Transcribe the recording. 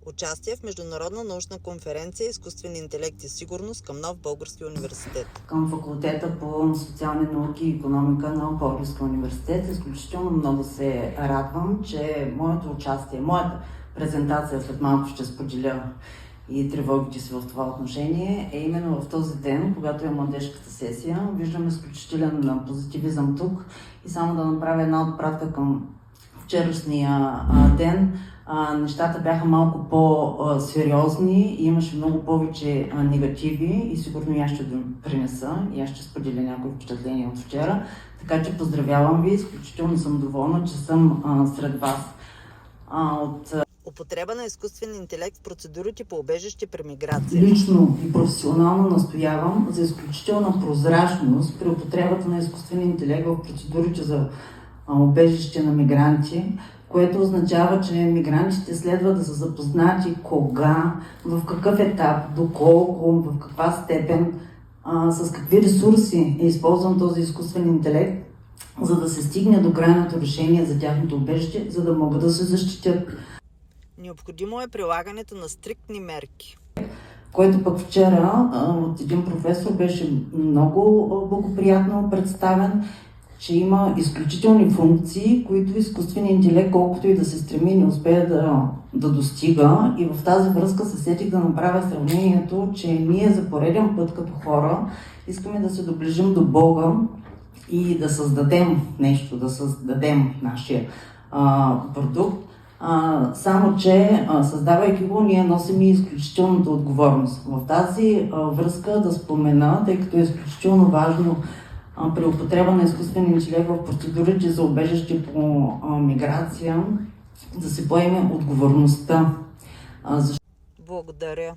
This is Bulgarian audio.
Участие в международна научна конференция "Изкуствен интелект и сигурност" към Нов български университет. Към факултета по социални науки и икономика на Нов български университет. Изключително много се радвам, че моето участие, моята презентация, след малко ще споделя и тревогите си в това отношение, е именно в този ден, когато е младежката сесия. Виждам изключителен позитивизъм тук и само да направя една отпратка към вчерашния ден. Нещата бяха малко по-сериозни и имаше много повече негативи и сигурно и аз ще принеса и аз ще споделя някои впечатления от вчера. Така че поздравявам ви, изключително съм доволна, че съм сред вас. Употреба на изкуствен интелект в процедурите по убежище при миграция. Лично и професионално настоявам за изключителна прозрачност при употребата на изкуствен интелект в процедурите за убежище на мигранти, което означава, че мигрантите следва да са запознати кога, в какъв етап, доколко, в каква степен, с какви ресурси е използван този изкуствен интелект, за да се стигне до крайното решение за тяхното убежище, за да могат да се защитят. Необходимо е прилагането на стриктни мерки. Което пък вчера от един професор беше много благоприятно представен, че има изключителни функции, които изкуственият интелект, колкото и да се стреми, не успее да достига. И в тази връзка се сетих да направя сравнението, че ние за пореден път като хора искаме да се доближим до Бога и да създадем нещо, да създадем нашия продукт. Само че, създавайки го, ние носим и изключителната отговорност. В тази връзка да спомена, тъй като е изключително важно при употреба на изкуствен интелект в процедурите за убежище по миграция, да се поеме отговорността. Благодаря.